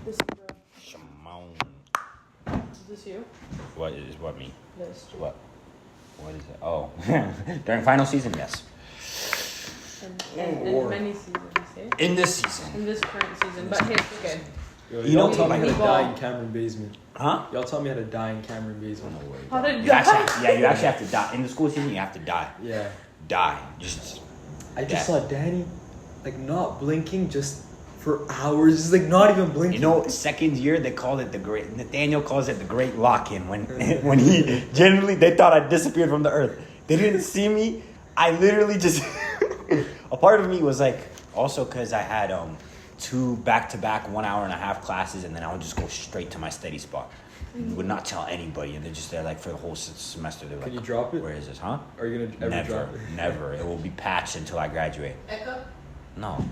This is bro. Shimon. Is this you? What me? This. What is it? Oh, during final season, yes. And many seasons, eh? In this season. In this current season. But hey, it's okay. Yo, You y'all know, taught me how to people- die in Cameron basement. Huh? Y'all taught me how to die in Cameron basement. No way. How did You actually, die? you actually have to die. In the school season, you have to die. Yeah. Die. Just. I just death. saw Danny, like, not blinking just for hours. Just, like, not even blinking. You know, second year, they called it the great. Nathaniel calls it the great lock-in. When he genuinely, they thought I disappeared from the earth. They didn't see me. I literally just. A part of me was like, also because I had 2 back-to-back 1 hour and a half classes, and then I would just go straight to my steady spot. Would not tell anybody, and they're just there like for the whole semester. They're like, Can you drop it? Where is this, huh? Are you gonna ever Never, drop it? never. It will be patched until I graduate. Eka? No.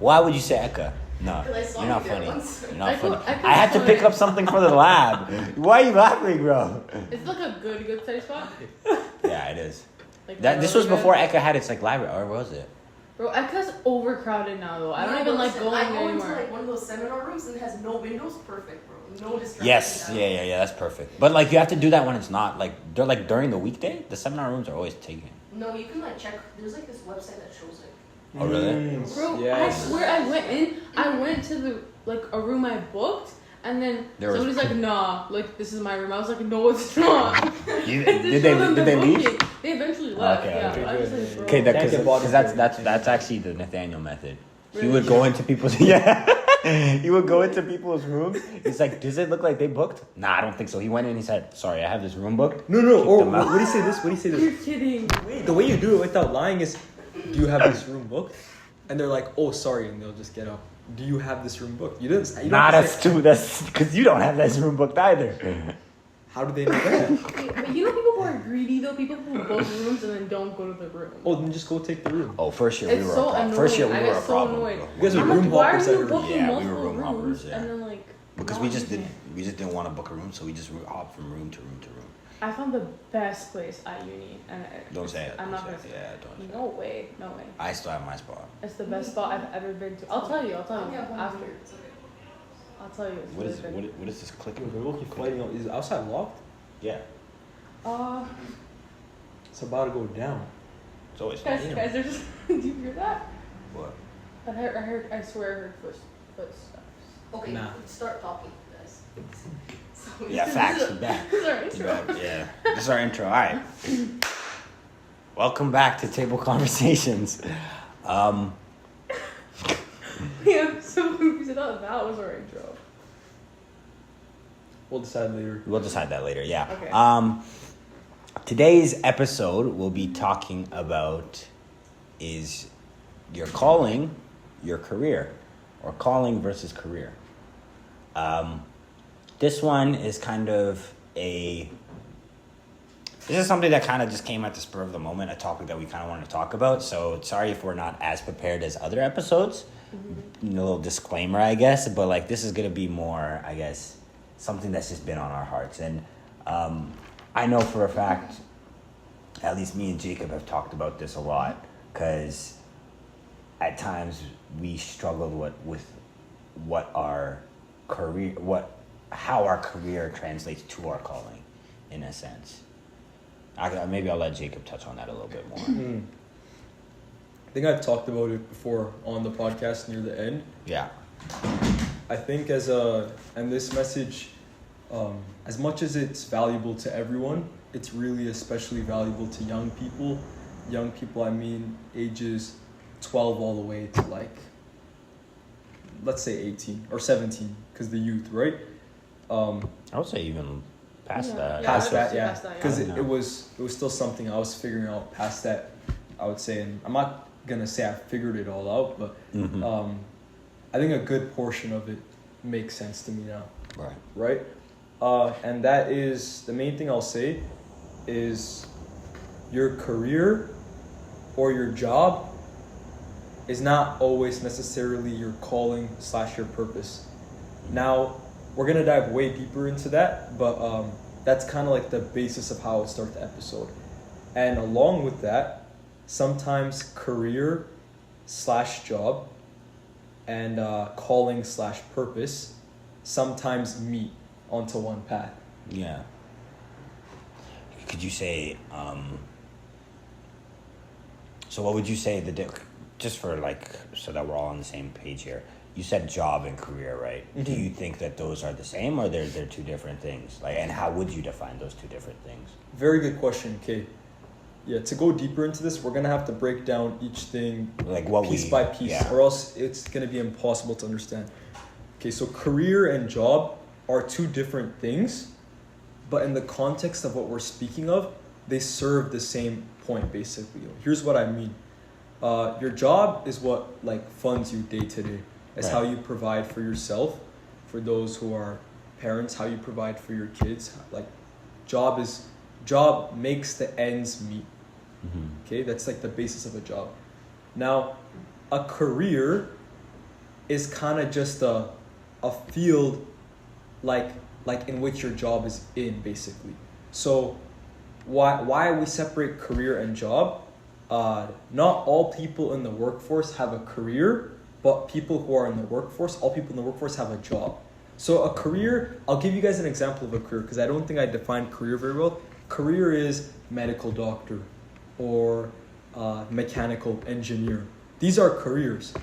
Why would you say Eka? No, Because I saw you're not you there funny. once. You're not funny. Eka's I had to pick fun. up something for the lab. Why are you laughing, bro? It's like a good study spot. Yeah, it is. Like This really was before good. Eka had its like library, or was it? Bro, Eka's overcrowded now though. I don't No, even but like listen, going I there go into anymore. like one of those seminar rooms and it has no windows. Perfect, bro. No distraction. Yes, yeah, that's perfect. But like you have to do that when it's not like during the weekday. The seminar rooms are always taken. No, you can like check. There's like this website that shows it. Oh really? Bro, Yes. I swear I went to the like a room I booked, and then There was- somebody's like, nah, like this is my room. I was like, no, it's not. Did they leave? They eventually left. Okay, yeah, okay, I was good. like, bro. Okay, Can't get bought because into that's actually the Nathaniel method. He Really? would go into people's he would go into people's rooms. He's like, does it look like they booked? Nah, I don't think so. He went in. He said, sorry, I have this room booked. No. Kicked Or them out. what do you say this? What do you say You're this? kidding. The way you do it without lying is, do you have this room booked? And they're like, oh, sorry, and they'll just get up. Do you have this room booked? You didn't. You don't Nah, have to that's say- too. That's because you don't have this room booked either. How do they know that? But you know people who are greedy though. People who book rooms and then don't go to the room. Oh, then just go take the room. Oh, first year It's we were so a problem. annoying. First year we I were get a so problem. annoyed. bro. You guys are I'm room like, why hoppers are you at booking Yeah, we were multiple room rooms hoppers, yeah. and then like? Because not we just using didn't. We just didn't want to book a room, so we just hopped from room to room to room. it? I found the best place at uni, and Don't say it. I'm don't not say gonna it. say Yeah, it. don't. Say No way, no way. it. I still have my spot. It's the best spot I've ever been to. I'll tell you. I have one After. here. It's okay. I'll tell you. It's What is really it? What is this Yo, clicking? they're looking fighting out. Is outside locked? Yeah, good. It's about to go down. it's always Guys, fine. guys, there's. Do you hear that? What? I heard. I swear, I heard footsteps. Okay, Nah. start talking, guys. So Yeah, this facts. is You back. Sorry. You back. Yeah. This is our intro. All right. Welcome back to Table Conversations. Yeah, I'm so confused. I thought that was our intro. We'll decide later. We'll decide that later. Yeah. Okay. Today's episode we'll be talking about is your calling, your career, or calling versus career. This one is kind of this is something that kind of just came at the spur of the moment, a topic that we kind of wanted to talk about. So sorry if we're not as prepared as other episodes. A little disclaimer, I guess, but like this is gonna be more, I guess, something that's just been on our hearts. And I know for a fact, at least me and Jacob have talked about this a lot, because at times we struggled with what our career, how our career translates to our calling, in a sense. Maybe I'll let Jacob touch on that a little bit more. I think I've talked about it before on the podcast near the end. Yeah. I think and this message, as much as it's valuable to everyone, it's really especially valuable to young people. Young people, I mean, ages 12 all the way to like, let's say 18 or 17, because the youth, right? I would say even past that. Yeah, Past I would that, say yeah, past that, yeah. because Yeah. it was still something I was figuring out past that. I would say, and I'm not gonna say I figured it all out, but Mhm. I think a good portion of it makes sense to me now. Right. Right? And that is the main thing I'll say is your career or your job is not always necessarily your calling / your purpose. Now, we're going to dive way deeper into that, but that's kind of like the basis of how I'll start the episode. And along with that, sometimes career / job and calling / purpose sometimes meet onto one path. Yeah. Could you say, so what would you say just for like, so that we're all on the same page here, you said job and career, right? Mm-hmm. Do you think that those are the same, or they're two different things? Like, and how would you define those two different things? Very good question, Kate. Yeah, to go deeper into this, we're going to have to break down each thing Like piece by piece, or else it's going to be impossible to understand. Okay, so career and job are two different things, but in the context of what we're speaking of, they serve the same point, basically. Here's what I mean. Your job is what like funds you day to day. It's how you provide for yourself, for those who are parents, how you provide for your kids. Like, job makes the ends meet. Mm-hmm. Okay, that's like the basis of a job. Now, a career is kind of just a field like in which your job is in, basically. So why we separate career and job? Not all people in the workforce have a career, but people who are in the workforce, all people in the workforce have a job. So a career, I'll give you guys an example of a career because I don't think I defined career very well. Career is medical doctor or mechanical engineer. These are careers.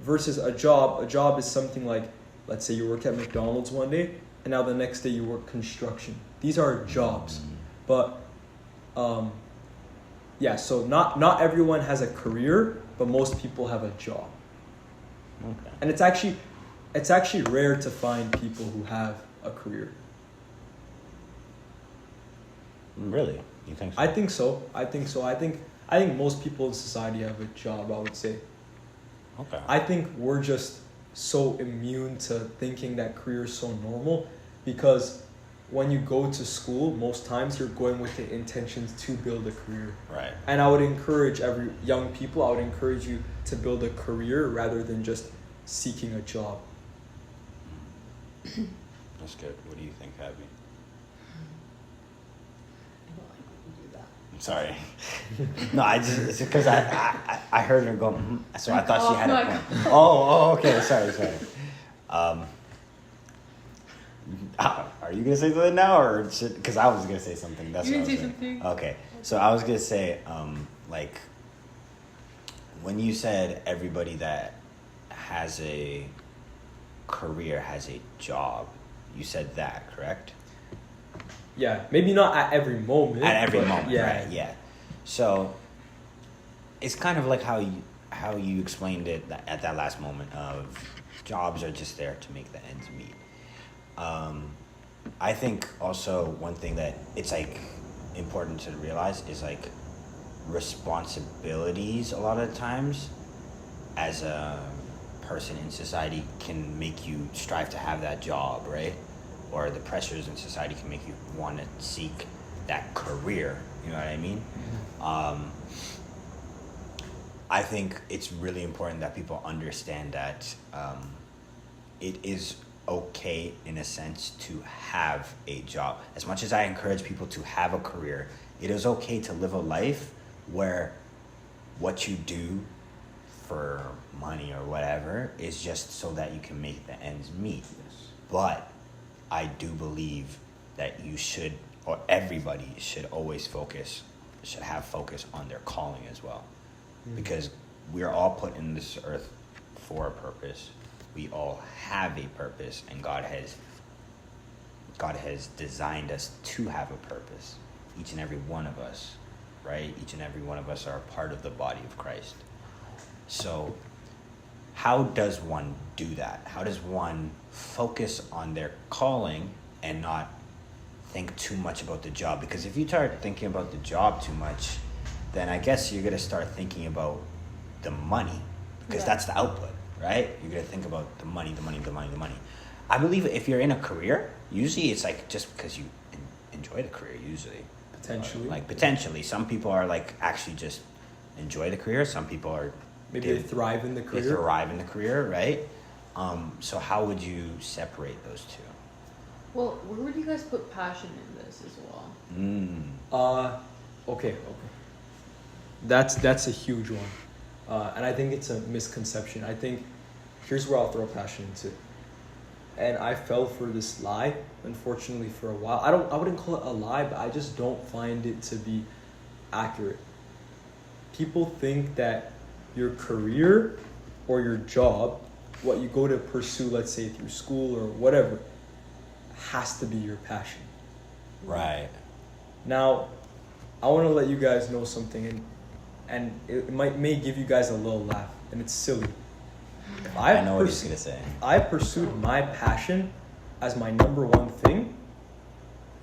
Versus a job is something like, let's say you work at McDonald's one day and now the next day you work construction. These are jobs. But yeah, so not everyone has a career, but most people have a job. Okay. And it's actually rare to find people who have a career. Really? You think so? I think so. I think most people in society have a job, I would say. Okay. I think we're just so immune to thinking that career is so normal because when you go to school, most times you're going with the intentions to build a career. Right. And I would encourage I would encourage you to build a career rather than just seeking a job. That's good. What do you think, Abby? I don't like when you do that. I'm sorry. No, it's because I heard her go, so I thought she had a point. Oh, okay. Sorry. Are you gonna say something now, or because I was gonna say something? That's You what I can was say gonna. something. Okay, so I was gonna say, like, when you said everybody that has a career has a job, you said that, correct? Yeah, maybe not at every moment. At every but moment, yeah. right? Yeah. So it's kind of like how you explained it at that last moment of jobs are just there to make the ends meet. I think also one thing that it's like important to realize is like responsibilities a lot of times as a person in society can make you strive to have that job, right? Or the pressures in society can make you want to seek that career, you know what I mean? I think it's really important that people understand that it is okay in a sense to have a job. As much as I encourage people to have a career, it is okay to live a life where what you do for money or whatever is just so that you can make the ends meet. But I do believe that you should, or everybody should always should have focus on their calling as well. Because we're all put in this earth for a purpose. We all have a purpose, and God has designed us to have a purpose. Each and every one of us, right? Each and every one of us are a part of the body of Christ. So how does one do that? How does one focus on their calling and not think too much about the job? Because if you start thinking about the job too much, then I guess you're going to start thinking about the money, because that's the output, right? You're going to think about the money. I believe if you're in a career, usually it's like just because you enjoy the career, usually. Potentially. Some people are like actually just enjoy the career. Some people are... Maybe they thrive in the career. They thrive in the career, right? So how would you separate those two? Well, where would you guys put passion in this as well? Okay. That's a huge one. And I think it's a misconception. I think here's where I'll throw passion into. and I fell for this lie, unfortunately, for a while. I wouldn't call it a lie, but I just don't find it to be accurate. People think that your career or your job, what you go to pursue, let's say through school or whatever, has to be your passion. Right. Now, I want to let you guys know something, and it may give you guys a little laugh, and it's silly. I know what he's going to say. I pursued my passion as my number one thing.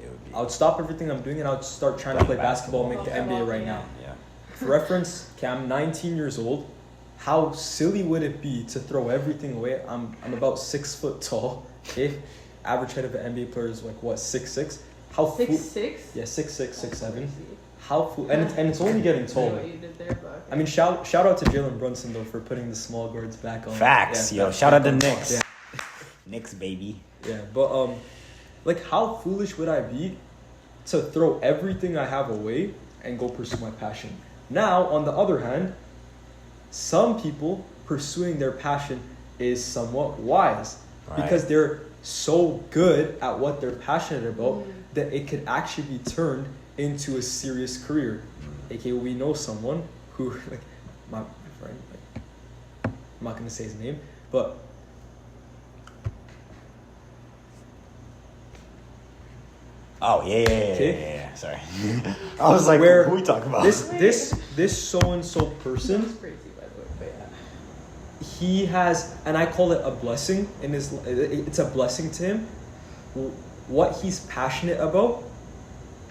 It would be I would stop everything I'm doing and I would start trying to play basketball and make the NBA right now. Yeah. For reference, okay, I'm 19 years old. How silly would it be to throw everything away? I'm about 6 foot tall. Okay, average height of an NBA player is like what, 6'6"? How 6'6"? Yeah, 6'6", 6'7". Crazy. How and it's only getting I know taller. what you did there, but okay. I mean, shout out to Jalen Brunson though for putting the small guards back on. Facts, Yeah, yo. Shout out to back on. Knicks. Yeah. Knicks, baby. Yeah, but like how foolish would I be to throw everything I have away and go pursue my passion? Now, on the other hand, some people pursuing their passion is somewhat wise because they're so good at what they're passionate about that it could actually be turned into a serious career. AKA, we know someone who, like, my friend, like, I'm not gonna say his name, but Oh, yeah. Sorry. I was like, where who are we talking about? This so-and-so person, That's crazy, by the way, but yeah. he has, and I call it a blessing in his, it's a blessing to him. What he's passionate about,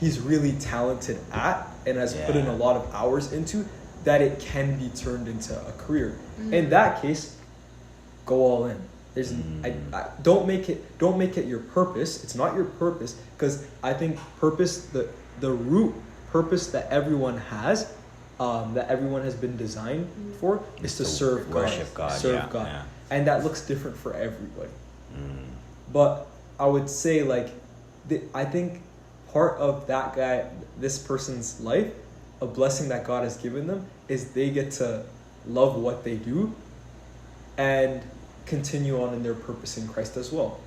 he's really talented at and has put in a lot of hours into, that it can be turned into a career. In that case, go all in. There's I don't make it your purpose. It's not your purpose, because I think purpose, the root purpose that everyone has, that everyone has been designed for, is to serve God, worship God, serve God, yeah. and that looks different for everybody. But I would say, like, I think part of that guy, this person's life, a blessing that God has given them, is they get to love what they do and continue on in their purpose in Christ as well.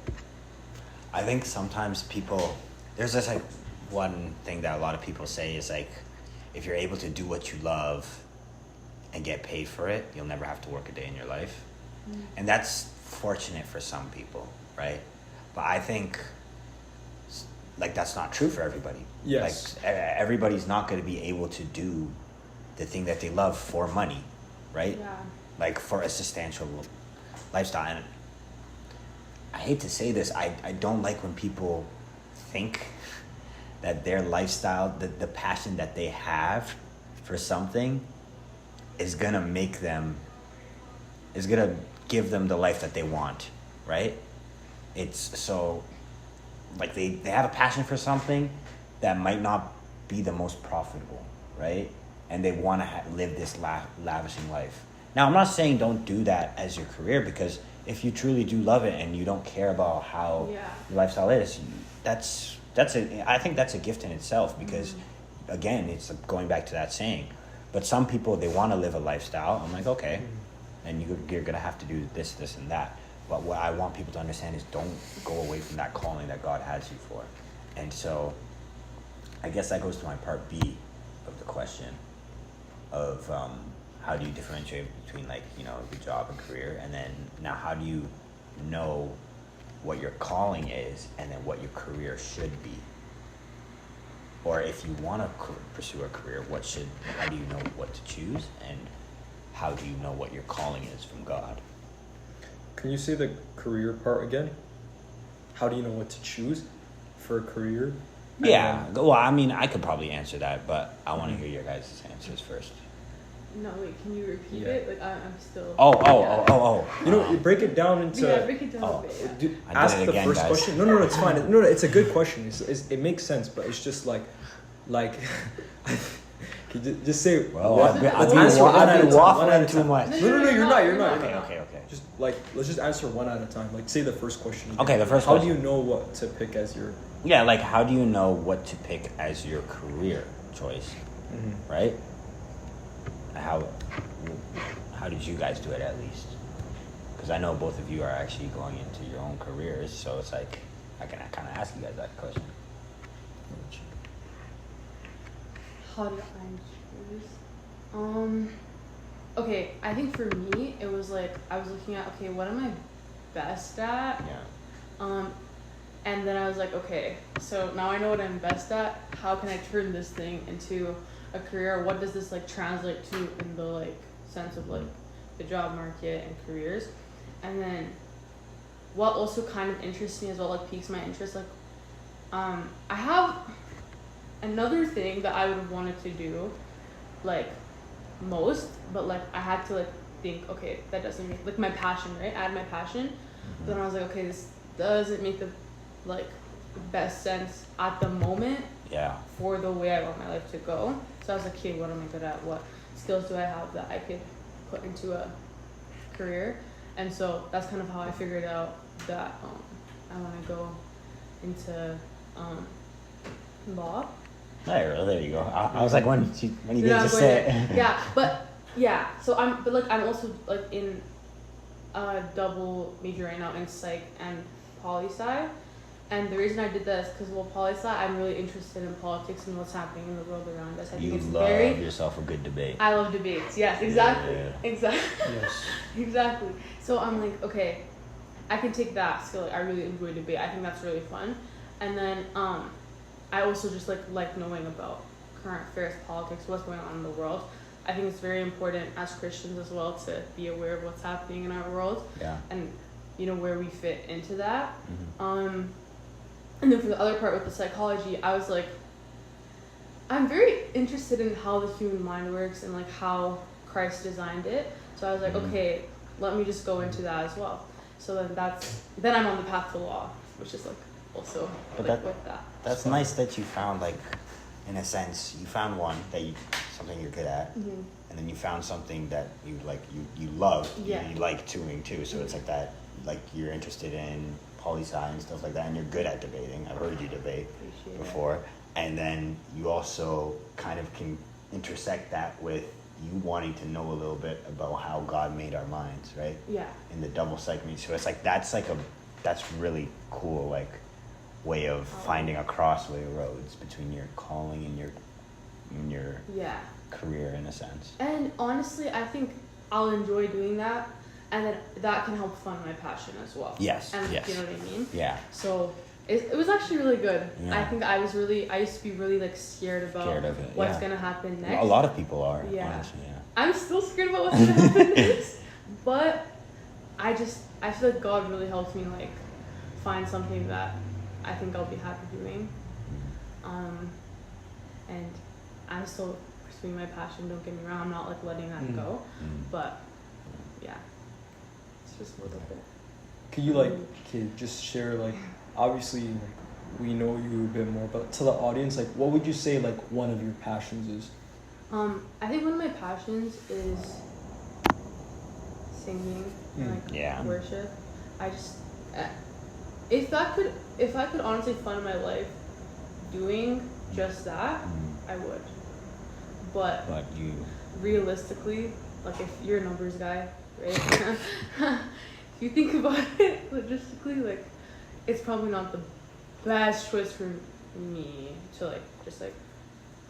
I think sometimes people, there's this like one thing that a lot of people say is like, if you're able to do what you love and get paid for it, you'll never have to work a day in your life. And that's fortunate for some people, right? But I think like that's not true for everybody. Yes. Like everybody's not going to be able to do the thing that they love for money, right? Yeah. Like for a substantial lifestyle. And I hate to say this, I don't like when people think that their lifestyle, the passion that they have for something is gonna give them the life that they want, right? It's so, like they have a passion for something that might not be the most profitable, right? And they want to live this lavishing life. Now, I'm not saying don't do that as your career, because if you truly do love it and you don't care about how your lifestyle is, I think that's a gift in itself, because again, it's going back to that saying. But some people, they want to live a lifestyle. I'm like, okay, and you're gonna have to do this, and that. But what I want people to understand is don't go away from that calling that God has you for. And so, I guess that goes to my part B of the question of how do you differentiate between, like, you know, your job and career, and then now how do you know what your calling is and then what your career should be? Or if you want to pursue a career, how do you know what to choose, and how do you know what your calling is from God? Can you say the career part again? How do you know what to choose for a career? Yeah, well, I mean, I could probably answer that, but I want to hear your guys' answers first. No, wait, can you repeat it? Like, I'm still... Oh. You know, break it down into... Yeah, break it down a bit, Ask the again, first guys. question. No, it's fine. No, it's a good question. It makes sense, but it's just like... just say... Well, I've been waffling too much. No, you're not. Okay. Just, like, let's just answer one at a time. Like, say the first question. Okay, the first How question. do you know what to pick as your... Yeah, like, how do you know what to pick as your career choice, right? How did you guys do it, at least? because I know both of you are actually going into your own careers, so it's like I can kind of ask you guys that question. How did I choose? Okay, I think for me it was like I was looking at, okay, what am I best at? Yeah. And then I was like, okay, so now I know what I'm best at. How can I turn this thing into a career? What does this like translate to in the like sense of like the job market and careers? And then what also kind of interests me as well, like piques my interest, like I have another thing that I would have wanted to do, like most, but like I had to like think, okay, that doesn't make like my passion, right? Add my passion. Mm-hmm. Then I was like, okay, this doesn't make the like best sense at the moment. Yeah. For the way I want my life to go. So I was like, okay, what am I good at? What skills do I have that I could put into a career? And so that's kind of how I figured out that I want to go into law. There you go. I was like, when you did just say it. Yeah, but so I'm also like in a double major right now in psych and poli-sci. And the reason I did that is because, well, poli-sci, I'm really interested in politics and what's happening in the world around us. I think it's love yourself a good debate. I love debates. Yes, exactly. Yeah. Exactly. Yes. Exactly. So I'm like, okay, I can take that skill. Like, I really enjoy debate. I think that's really fun. And then I also just like knowing about current affairs, politics, what's going on in the world. I think it's very important as Christians as well to be aware of what's happening in our world. Yeah. And where we fit into that. Mm-hmm. And then for the other part with the psychology, I was like, I'm very interested in how the human mind works and like how Christ designed it. So I was like, okay, let me just go into that as well. So then I'm on the path to law, which is like also with that. That's nice that you found, like, in a sense, you found something you're good at, and then you found something that you like, you love, you like doing too. So it's like that, like you're interested in poli-sci and stuff like that, and you're good at debating. I've heard you debate before. And then you also kind of can intersect that with you wanting to know a little bit about how God made our minds, right? Yeah. In the double segment. So it's like that's really cool, like, way of finding a crossway roads between your calling and your career, in a sense. And honestly, I think I'll enjoy doing that. And then that can help fund my passion as well. Yes. And yes. You know what I mean? Yeah. So it was actually really good. Yeah. I think I used to be really like scared of it, what's gonna happen next. A lot of people are. Yeah. Honestly, yeah. I'm still scared about what's gonna happen next. But I feel like God really helped me like find something that I think I'll be happy doing. And I'm still pursuing my passion, don't get me wrong, I'm not like letting that go. But yeah. Just a little bit. Could you just share, like, obviously, like, we know you a bit more, but to the audience, like, what would you say, like, one of your passions is? I think one of my passions is singing and worship. I just if I could honestly fund my life doing just that, I would. But you realistically, like, if you're a numbers guy, right? If you think about it logistically, like, it's probably not the best choice for me to like just like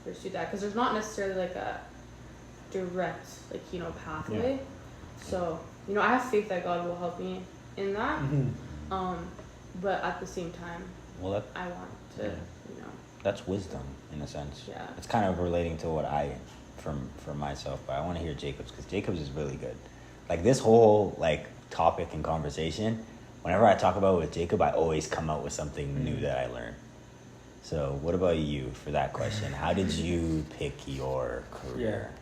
pursue that, because there's not necessarily like a direct pathway. Yeah. So I have faith that God will help me in that. But at the same time, I want to that's wisdom in a sense. Yeah. It's kind of relating to what I for myself, but I want to hear Jacob's, because Jacob's is really good. Like, this whole like topic and conversation, whenever I talk about it with Jacob, I always come out with something new that I learned. So what about you for that question? How did you pick your career? Yeah.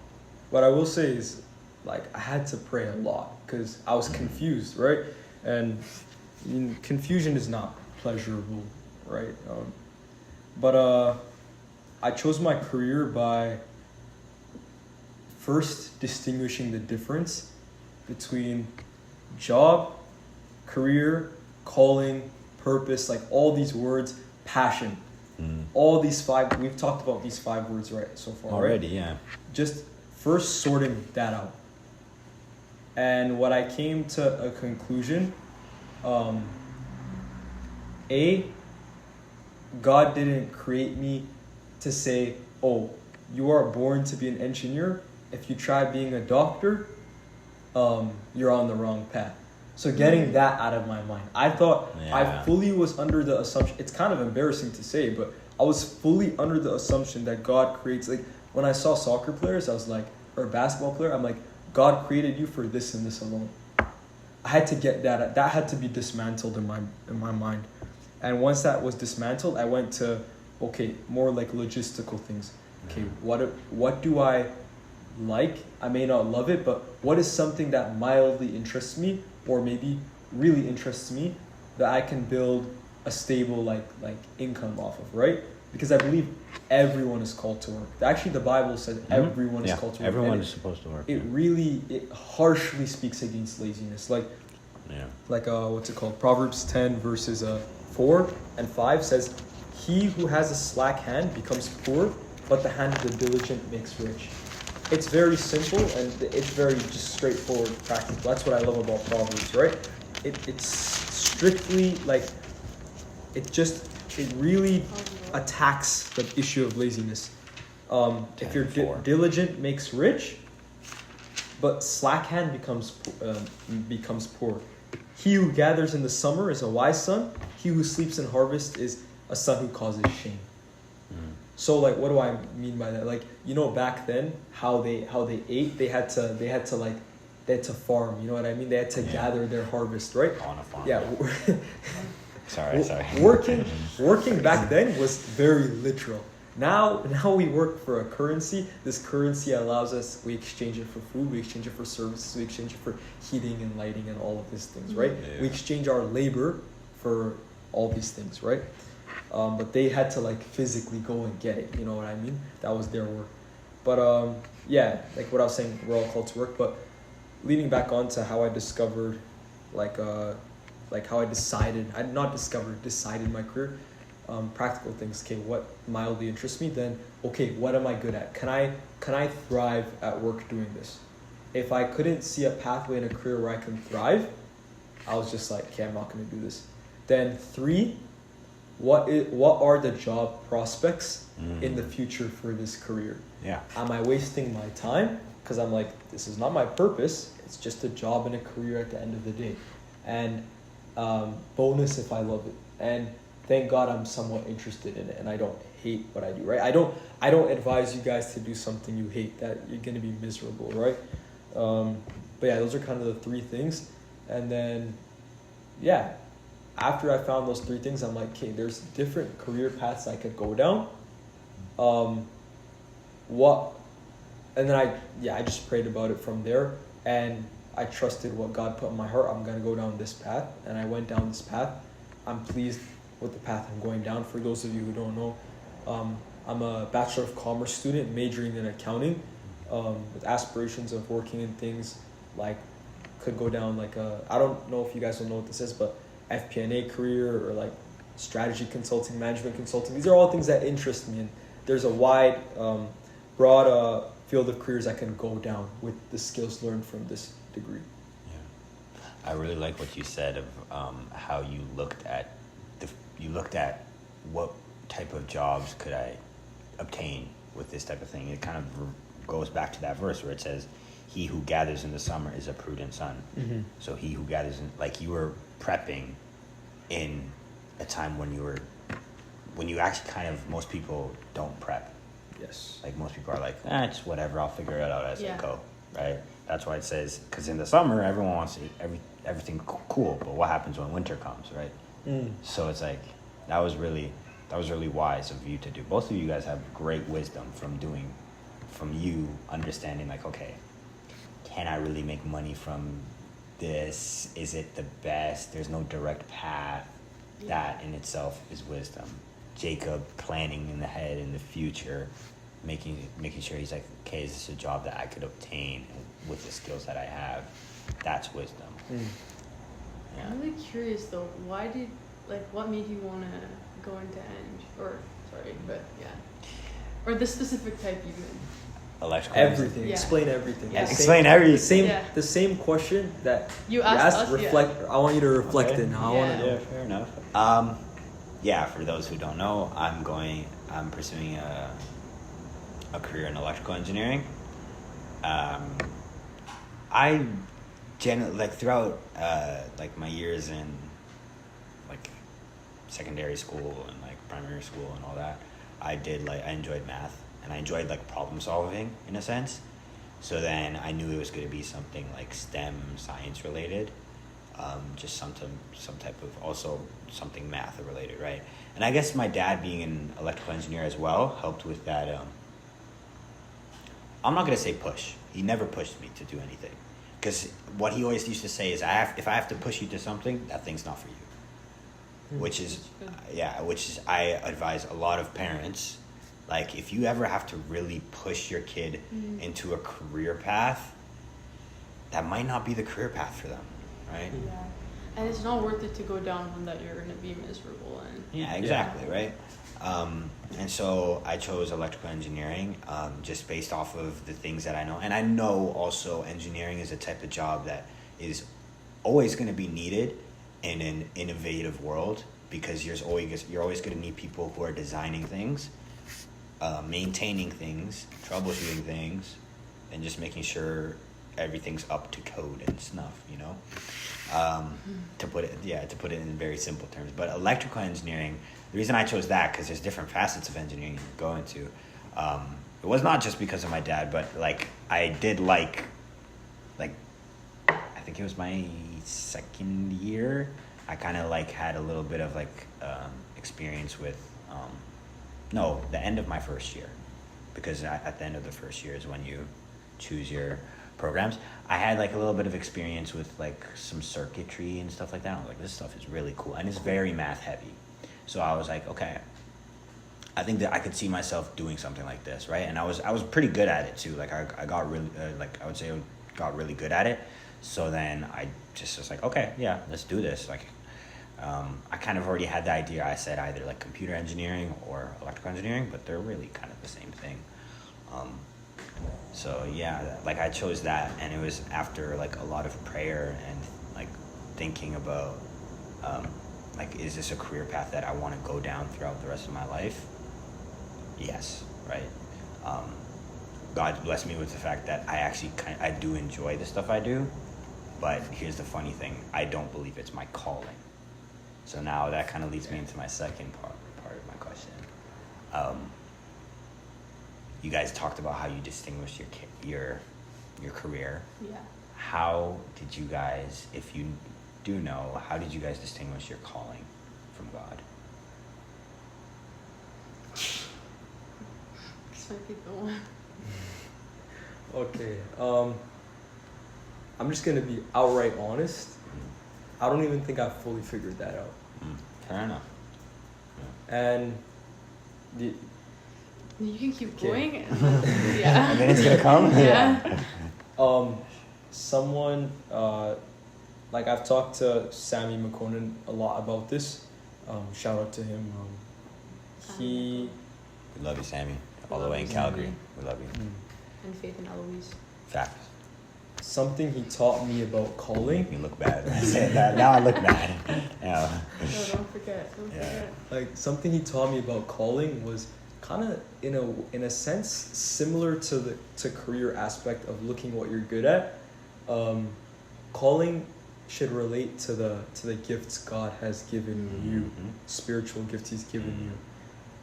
What I will say is, like, I had to pray a lot because I was confused, right? And confusion is not pleasurable, right? But I chose my career by first distinguishing the difference between job, career, calling, purpose, like all these words, passion. All these five, we've talked about these 5 words right so far. Already, right? Yeah. Just first sorting that out. And what I came to a conclusion, God didn't create me to say, oh, you are born to be an engineer. If you try being a doctor, you're on the wrong path. So getting that out of my mind. I thought I fully was under the assumption, it's kind of embarrassing to say, but I was fully under the assumption that God creates, like when I saw soccer players, I was like, or basketball player, I'm like, God created you for this and this alone. I had to get that had to be dismantled in my mind. And once that was dismantled, I went to, okay, more like logistical things. Okay, what do I like? I may not love it, but what is something that mildly interests me, or maybe really interests me, that I can build a stable like income off of, right? Because I believe everyone is called to work. Actually, the Bible says everyone is called to work. Everyone is supposed to work. It harshly speaks against laziness. What's it called? Proverbs 10 verses 4 and 5 says, "He who has a slack hand becomes poor, but the hand of the diligent makes rich." It's very simple and it's very just straightforward, practical. That's what I love about Proverbs, right? It's strictly like it really attacks the issue of laziness. If you're diligent, makes rich, but slack hand becomes poor. He who gathers in the summer is a wise son. He who sleeps in harvest is a son who causes shame. So like, what do I mean by that? Like, back then how they ate, they had to farm. You know what I mean? They had to gather their harvest, right? On a farm. Yeah. Sorry. Working back then was very literal. Now we work for a currency. This currency allows us, we exchange it for food, we exchange it for services, we exchange it for heating and lighting and all of these things, right? Yeah. We exchange our labor for all these things, right? But they had to physically go and get it, you know what I mean? That was their work. But like what I was saying, we're all called to work. But leading back on to how I discovered, how I decided my career. Practical things. Okay, what mildly interests me? Then okay, what am I good at? Can I thrive at work doing this? If I couldn't see a pathway in a career where I can thrive, I was just like, okay, I'm not going to do this. Then 3, what are the job prospects in the future for this career? Yeah. Am I wasting my time? Because I'm like, this is not my purpose. It's just a job and a career at the end of the day. And bonus if I love it. And thank God I'm somewhat interested in it and I don't hate what I do, right? I don't advise you guys to do something you hate, that you're going to be miserable, right? But yeah, those are kind of the 3 things. And then, yeah, after I found those 3 things, I'm like, okay, there's different career paths I could go down. And then I just prayed about it from there. And I trusted what God put in my heart. I'm going to go down this path. And I went down this path. I'm pleased with the path I'm going down. For those of you who don't know, I'm a Bachelor of Commerce student majoring in accounting, with aspirations of working in things like, could go down I don't know if you guys will know what this is, but FP&A career or strategy consulting, management consulting. These are all things that interest me, and there's a wide, broad field of careers I can go down with the skills learned from this degree. Yeah, I really like what you said of how you looked at what type of jobs could I obtain with this type of thing. It kind of goes back to that verse where it says, "He who gathers in the summer is a prudent son." Mm-hmm. So he who gathers in, you were prepping in a time when you actually most people don't prep. Yes. Most people are it's whatever, I'll figure it out as I go, right? That's why it says, because in the summer, everyone wants everything cool, but what happens when winter comes, right? So it's that was really wise of you to do. Both of you guys have great wisdom from you understanding okay, can I really make money from this? Is it the best? There's no direct path. Yeah. That in itself is wisdom. Jacob planning in the head in the future, making sure he's okay, is this a job that I could obtain with the skills that I have? That's wisdom. Yeah. I'm really curious though, what made you want to go into Eng? Or this specific type even? electrical Everything. Yeah. Explain everything. Yeah. The same- Explain everything. The same, Yeah. the same question that You asked us, reflect. I want you to reflect Okay. in. I Yeah. want to know. Yeah, fair enough. Yeah, for those who don't know, I'm pursuing a career in electrical engineering. I generally, like, throughout like my years in like secondary school and like primary school and all that, I enjoyed math and I enjoyed like problem solving in a sense. So then I knew it was going to be something like STEM, science related, just some type of, also something math related, right? And I guess my dad being an electrical engineer as well helped with that. I'm not going to say push. He never pushed me to do anything, because what he always used to say is, if I have to push you to something, that thing's not for you. Which is, I advise a lot of parents, like, if you ever have to really push your kid into a career path, that might not be the career path for them, right? Yeah. And it's not worth it to go down one that you're going to be miserable in. Yeah, exactly, right? And so I chose electrical engineering, just based off of the things that I know. And I know also engineering is a type of job that is always going to be needed in an innovative world, because you're always going to need people who are designing things, maintaining things, troubleshooting things, and just making sure everything's up to code and snuff, you know? To put it in very simple terms. But electrical engineering, the reason I chose that, because there's different facets of engineering you can go into. It was not just because of my dad, but like I did like I think it was my second year, I kind of like had a little bit of like experience with the end of my first year, because at the end of the first year is when you choose your programs. I had like a little bit of experience with like some circuitry and stuff like that. I was like, this stuff is really cool, and it's very math heavy. So I was like, okay, I think that I could see myself doing something like this, right? And I was pretty good at it too. Like I got really I would say I got really good at it. So then I just was like, okay, yeah, let's do this. Like I kind of already had the idea. I said either like computer engineering or electrical engineering, but they're really kind of the same thing. So yeah, like I chose that, and it was after like a lot of prayer and like thinking about like, is this a career path that I want to go down throughout the rest of my life? Yes, right. God blessed me with the fact that I actually I do enjoy the stuff I do, but here's the funny thing: I don't believe it's my calling. So now that kind of leads me into my second part of my question. You guys talked about how you distinguished your career. Yeah. How did you guys, if you do know, how did you guys distinguish your calling from God? This might be the one. Okay. I'm just gonna be outright honest. I don't even think I've fully figured that out. Fair enough. And You can keep Okay. going. Yeah. And then it's gonna come? Yeah. someone like I've talked to Sammy McConan a lot about this. Shout out to him. He We love you, Sammy. All the Love way in you, Calgary. Sammy. We love you. And Faith and Eloise. Facts. something he taught me about Make calling. me look bad when I say that. Now I look bad. Yeah. No, don't forget. Don't Yeah. forget. Like something he taught me about calling was kind of in a sense similar to career aspect of looking what you're good at. Calling should relate to the gifts God has given you, Mhm. spiritual gifts He's given you.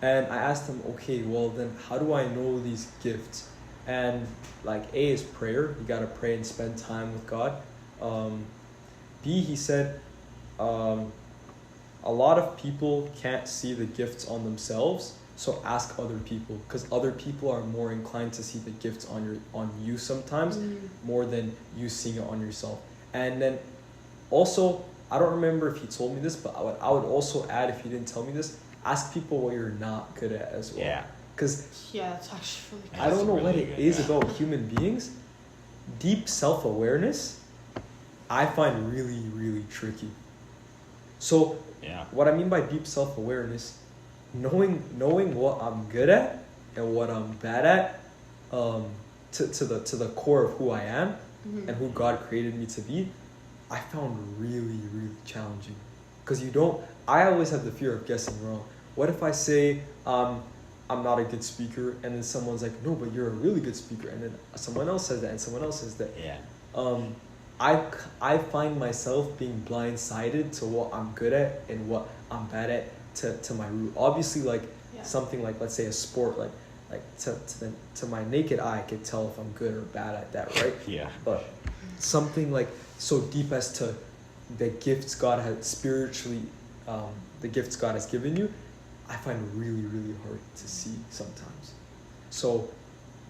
And I asked him, okay, well then how do I know these gifts? And like A is prayer. You gotta pray and spend time with God. B, he said, a lot of people can't see the gifts on themselves, so ask other people, because other people are more inclined to see the gifts on you sometimes more than you seeing it on yourself. And then also, I don't remember if he told me this, but I would also add, if he didn't tell me this, ask people what you're not good at as well. Yeah. Because Yeah, that's actually really good. I don't know what really it good, is yeah. about human beings. Deep self-awareness, I find really, really tricky. So Yeah. what I mean by deep knowing what I'm good at and what I'm bad at, to the core of who I am Mhm. and who God created me to be, I found really, really challenging. Because I always have the fear of guessing wrong. What if I say, I'm not a good speaker, and then someone's like, no, but you're a really good speaker, and then someone else says that, and someone else says that. Yeah. I find myself being blindsided to what I'm good at and what I'm bad at to my root. Obviously, like something like, let's say a sport, like to my naked eye, I could tell if I'm good or bad at that, right? Yeah. But something like so deep as to the gifts God has spiritually, the gifts God has given you, I find really, really hard to see sometimes. So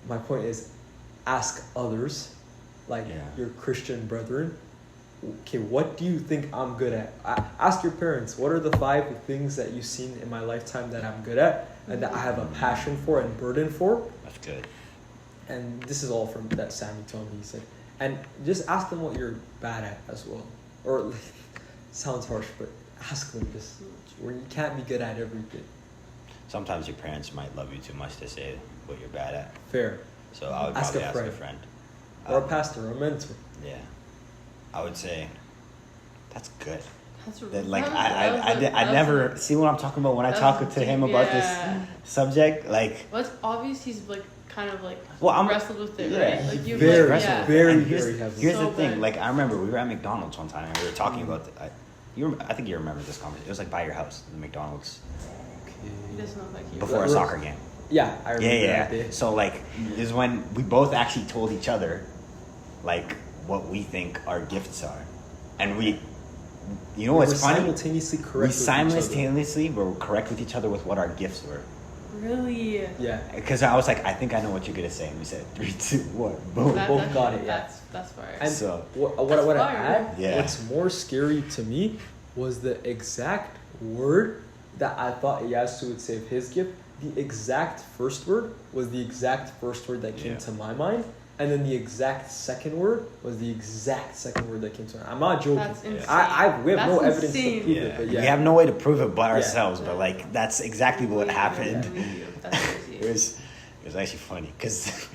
my point is, ask others, like your Christian brethren, okay, what do you think I'm good at? Ask your parents, what are the 5 things that you've seen in my lifetime that I'm good at and that I have a passion for and burden for? That's good. And this is all from that Sammy told me, he said. And just ask them what you're bad at as well. Or, sounds harsh, but ask them this, where you can't be good at everything. Sometimes your parents might love you too much to say what you're bad at. Fair. So I would probably ask a friend. Or a pastor, or a mentor. Yeah. I would say, that's good. That's That, like, I never see what I'm talking about when I talk to him about this subject. Like, well, it's obvious he's like kind of like well, wrestled with it, yeah, right? Like you very, like, yeah. very, and very heavy. Here's So the thing. bad. Like, I remember we were at McDonald's one time and we were talking about I think you remember this conversation. It was like by your house, the McDonald's, He doesn't look like you. before a soccer game. Yeah, I remember that day. So like, this is when we both actually told each other, like, what we think our gifts are, and we, you know what's funny? Simultaneously correct. We simultaneously were correct with each other with what our gifts were. Really? Yeah. Because I was like, I think I know what you're gonna say, and we said 3, 2, 1, boom. Both got it, yeah. That's fire. And So what I fire. add, Yeah. what's more scary to me was the exact word that I thought Eyasu would say of his gift. The exact first word was the exact first word that came to my mind. And then the exact second word was the exact second word that came to mind. I'm not joking. That's insane. We have no That's evidence insane. to prove it, but we have no way to prove it by Yeah. ourselves, but like that's exactly what happened. That's crazy. It was actually funny because,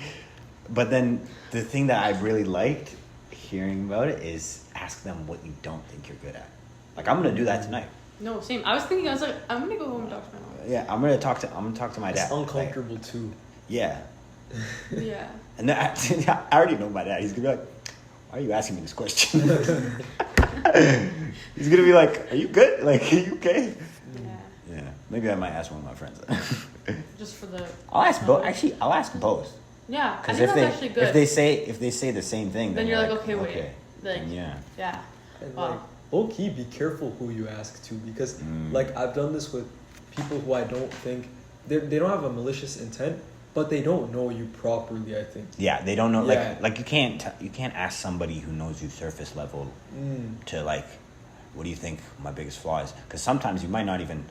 but then the thing that I really liked hearing about it is ask them what you don't think you're good at. Like, I'm gonna do that tonight. No, same. I was like, I'm gonna go home and talk to my mom. Yeah, I'm gonna talk to my dad. It's uncomfortable too. Yeah, Yeah. and then I already know my dad. He's gonna be like, "Why are you asking me this question?" He's gonna be like, "Are you good? Like, are you okay?" Yeah. Yeah, maybe I might ask one of my friends. Just for the. I'll ask both. Actually, I'll ask both. Yeah, I Because think if that's actually good. if they say the same thing, then you're like, okay, wait. Like, then yeah. yeah. And Wow. like, low key, be careful who you ask too, because like I've done this with people who I don't think they don't have a malicious intent, but they don't know you properly. I think. Yeah, they don't know. Yeah. Like you can't ask somebody who knows you surface level to like, what do you think my biggest flaw is? Because sometimes you might not even.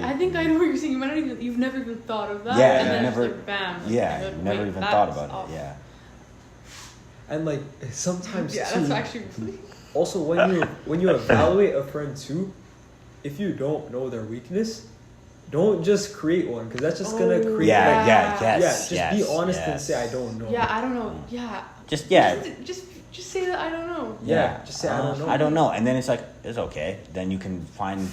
I think I know what you're saying. You've never even thought of that. Yeah, and then never. it's like, bam. Like, Yeah, like, never wait, even that's thought about off. it. Yeah. And like sometimes Yeah, too. that's actually. Also, when you evaluate a friend too, if you don't know their weakness, don't just create one, because that's just gonna create. Yeah, like, yeah, yeah. yes. Just be honest and say I don't know. Yeah, I don't know. Yeah. Just Just say that I don't know. Yeah, just say I don't know. I don't know, and then it's like it's okay. Then you can find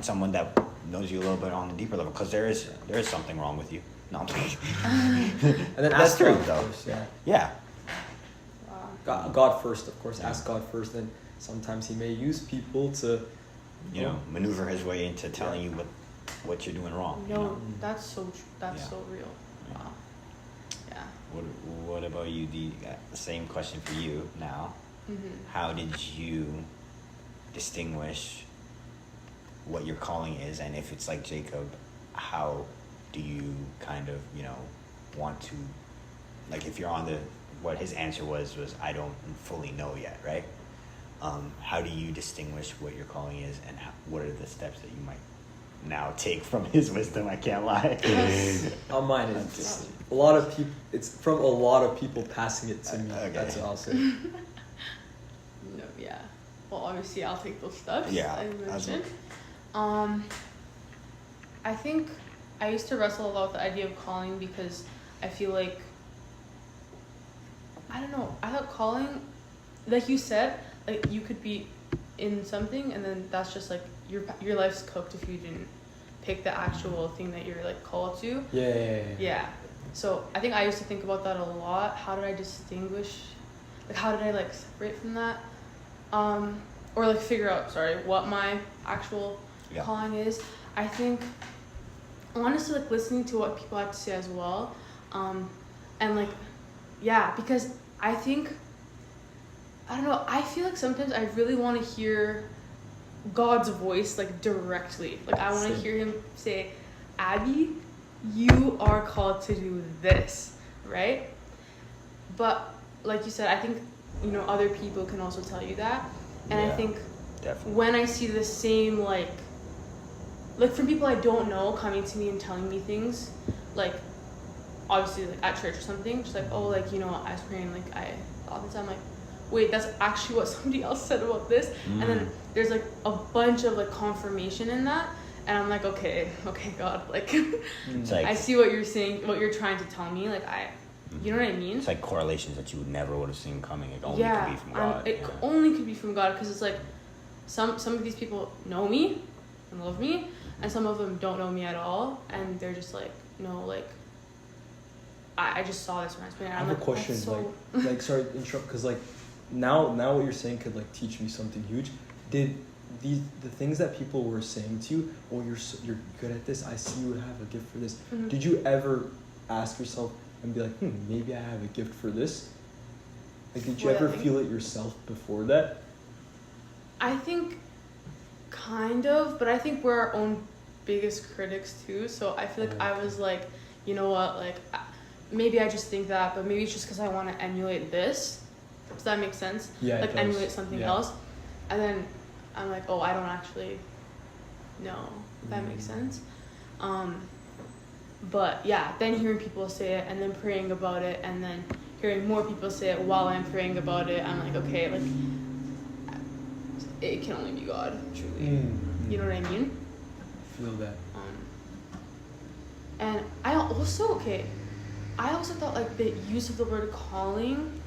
someone that knows you a little bit on a deeper level, because there is something wrong with you. No, I'm kidding. And then That's ask true, God though. first, yeah. Yeah. Wow. God first, of course. Ask God first. Then sometimes He may use people to, You know, maneuver his way into telling you what you're doing wrong. No, You know? that's so that's Yeah. so real. Wow. Yeah. What about you? The same question for you now. Mm-hmm. How did you distinguish what your calling is, and if it's like Jacob, how do you kind of, want to, like, if you're on what his answer was I don't fully know yet, right? How do you distinguish what your calling is, and what are the steps that you might now take from his wisdom? I can't lie. On mine, it's a lot of people. It's from a lot of people passing it to me. Okay. That's what I'll say. No, yeah. Well, obviously, I'll take those steps. Yeah, I as mentioned. I think I used to wrestle a lot with the idea of calling because I feel like, I don't know, I thought calling, like you said, like you could be in something and then that's just like your life's cooked if you didn't pick the actual thing that you're like called to. Yeah. So I think I used to think about that a lot. How did I distinguish, like how did I like separate from that? Or like figure out, what my actual calling is. I think honestly like listening to what people have to say as well. And like, yeah, because I think, I don't know, I feel like sometimes I really want to hear God's voice like directly. Like I want to hear him say, Abby, you are called to do this, right? But like you said, I think, other people can also tell you that. And I think definitely. when I see the same, like from people I don't know coming to me and telling me things, like obviously like at church or something, just like, oh, like, I was praying, like I thought this, I'm like, wait, that's actually what somebody else said about this. And then there's like a bunch of like confirmation in that. And I'm like, okay, God, like, like I see what you're saying, what you're trying to tell me. Like, you know what I mean? It's like correlations that you never would have seen coming. It only could be from God. It only could be from God because it's like some of these people know me and love me, and some of them don't know me at all, and they're just like, no, like, I just saw this when I was playing. I have a question, like sorry to interrupt, because like now what you're saying could like teach me something huge. Did the things that people were saying to you, oh, you're good at this, I see you have a gift for this. Mm-hmm. Did you ever ask yourself and be like, maybe I have a gift for this? Like, did you ever feel it yourself before that? I think kind of, but I think we're our own biggest critics too. So I feel like I was like, you know what, like maybe I just think that, but maybe it's just because I want to emulate this. Does that make sense? Yeah. Like emulate something else. And then I'm like, oh, I don't actually know. If that makes sense. But yeah, then hearing people say it and then praying about it and then hearing more people say it while I'm praying about it, I'm like, okay, like it can only be God, truly. You know what I mean? I feel that. And I also thought like the use of the word calling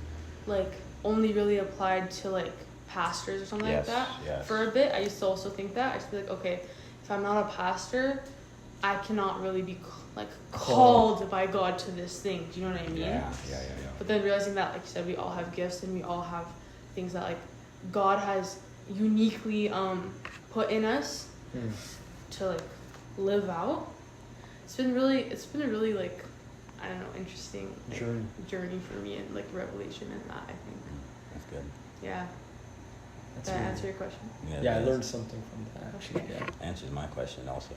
like only really applied to like pastors or something like that. Yes. For a bit, I used to also think that. I used to be like, okay, if I'm not a pastor, I cannot really be like called by God to this thing. Do you know what I mean? Yeah. But then realizing that, like you said, we all have gifts and we all have things that like God has uniquely put in us to like live out. It's been a really like, I don't know, interesting journey for me and like revelation in that, I think. That's good. Yeah. Did I answer your question? Yeah, I learned something from that actually. Okay. Yeah. Answers my question also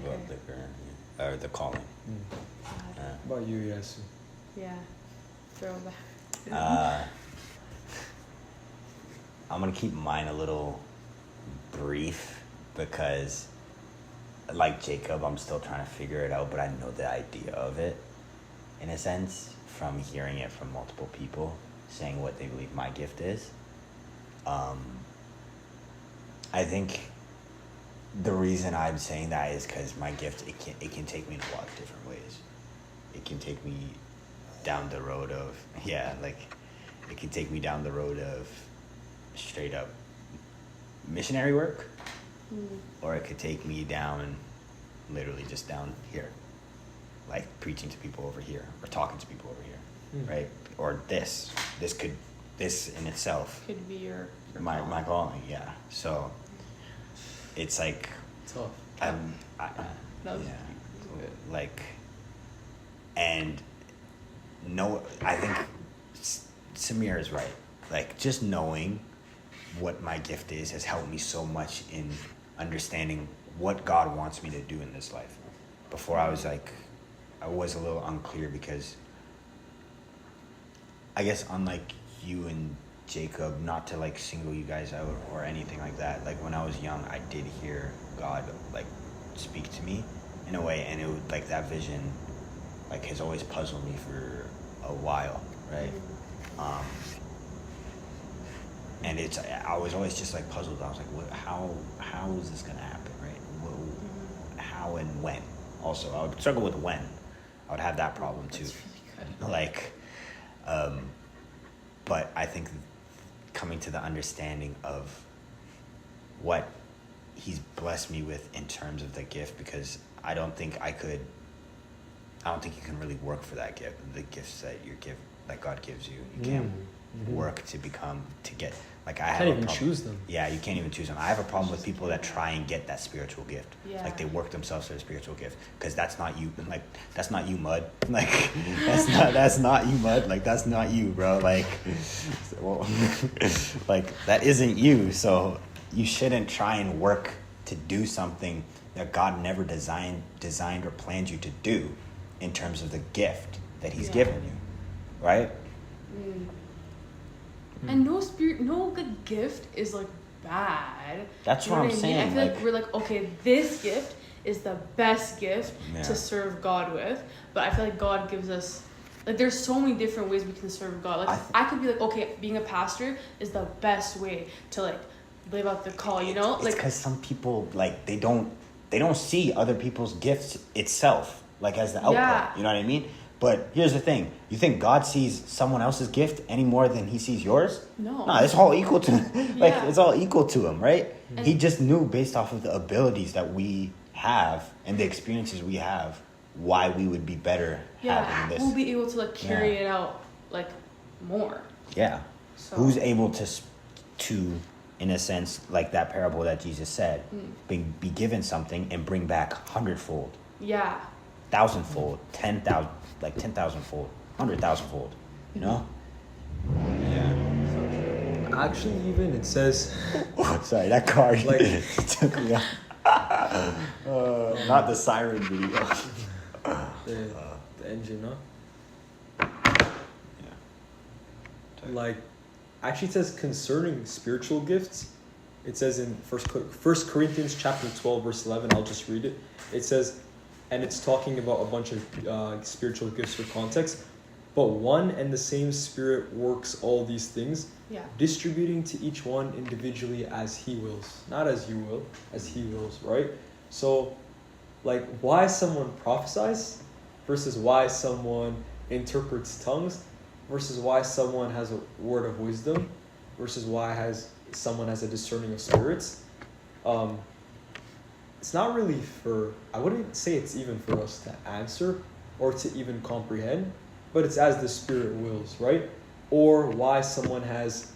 about the calling. What about you, Eyasu? Yeah. Throw back. I'm gonna keep mine a little brief because, like Jacob, I'm still trying to figure it out, but I know the idea of it, in a sense, from hearing it from multiple people saying what they believe my gift is. I think the reason I'm saying that is because my gift, it can take me in a lot of different ways. It can take me down the road of, it can take me down the road of straight up missionary work, or it could take me down, literally just down here, like preaching to people over here, or talking to people over here, right? Or this in itself Could be your my calling, yeah. So it's like Tough. That was like, and no, I think Samir is right. Like, just knowing what my gift is has helped me so much in understanding what God wants me to do in this life. Before I was a little unclear because I guess unlike you and Jacob, not to like single you guys out or anything like that, like when I was young, I did hear God like speak to me in a way, and it would like that vision like has always puzzled me for a while, right? And I was always just like puzzled. I was like, how is this gonna happen, right? How and when, Also, I would struggle with when. I would have that problem too. That's really good. Like, but I think coming to the understanding of what he's blessed me with in terms of the gift, because I don't think you can really work for that gift, the gifts that God gives you. You can't work to get, like, I have Can't a even problem. choose them. Yeah, you can't even choose them. I have a problem with people that try and get that spiritual gift. Yeah. Like, they work themselves to a spiritual gift, because that's not you. Like, that's not you, Mud. Like, that's not you, Mud. Like, that's not you, bro. Like, well, like, that isn't you. So you shouldn't try and work to do something that God never designed or planned you to do in terms of the gift that he's given you, right? And no good gift is like bad. That's You know what I'm I mean? saying, I feel like like- we're like, okay, this gift is the best gift Yeah. to serve God with. But I feel like God gives us, like, there's so many different ways we can serve God. Like, I could be like, okay, being a pastor is the best way to, like, live out the call, you know? It's Like, because some people, like, they don't see other people's gifts itself, like, as the output. Yeah. You know what I mean? But here's the thing: you think God sees someone else's gift any more than he sees yours? No. No, it's all equal to like Yeah. it's all equal to him, right? And- He just knew based off of the abilities that we have and the experiences we have, why we would be better having this. we'll be able to, like, carry Yeah. it out, like, more. Yeah. So. Who's able to, in a sense, like that parable that Jesus said, be given something and bring back 100-fold, Yeah. 1,000-fold, 10,000, like 10,000-fold, 100,000-fold. You know? Yeah. Actually, even it says, Sorry, that car Like- took me out. Not the siren video. the engine, huh? Yeah. Like, actually, it says concerning spiritual gifts. It says in First Corinthians chapter 12, verse 11. I'll just read it. It says, and it's talking about a bunch of spiritual gifts for context. But one and the same Spirit works all these things, Yeah. distributing to each one individually as he wills. Not as you will, as he wills, right? So, like, why someone prophesies versus why someone interprets tongues versus why someone has a word of wisdom versus why someone has a discerning of spirits. It's not really I wouldn't say it's even for us to answer or to even comprehend, but it's as the Spirit wills, right? Or why someone has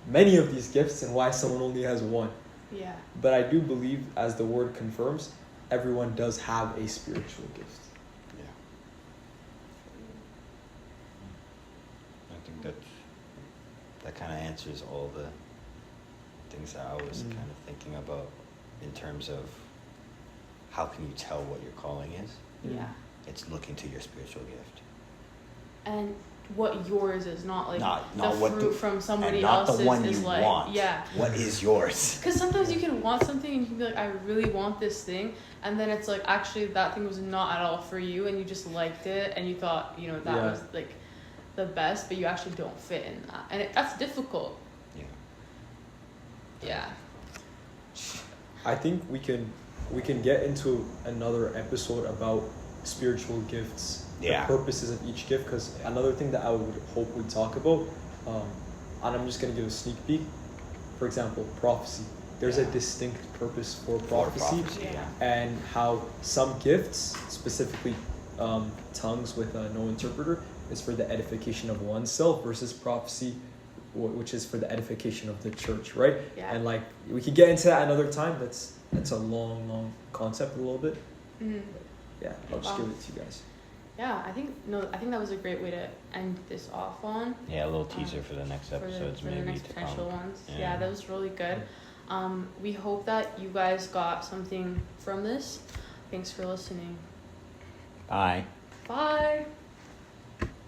many of these gifts and why someone only has one. Yeah. But I do believe, as the word confirms, everyone does have a spiritual gift. Yeah. I think that kind of answers all the things that I was kind of thinking about in terms of how can you tell what your calling is? Yeah. It's looking to your spiritual gift. And what yours is, not like Not the what fruit from somebody and not else's the one is you like, want. yeah. What is yours? Because sometimes you can want something and you can be like, I really want this thing, and then it's like, actually that thing was not at all for you, and you just liked it and you thought, you know, that Yeah. was like the best, but you actually don't fit in that, and that's difficult. Yeah. Yeah. I think we can get into another episode about spiritual gifts, Yeah. the purposes of each gift, because another thing that I would hope we talk about, and I'm just going to give a sneak peek, for example, prophecy. There's a distinct purpose for prophecy, Yeah. and how some gifts, specifically tongues with no interpreter, is for the edification of oneself versus prophecy, which is for the edification of the church, right? Yeah. And like we could get into that another time. That's a long concept, a little bit. Mhm. Yeah, I'll just give it to you guys. Yeah, I think that was a great way to end this off on. Yeah, a little teaser for the next for episodes, the maybe next to potential come. ones. Yeah. Yeah, that was really good. We hope that you guys got something from this. Thanks for listening. Bye. Bye.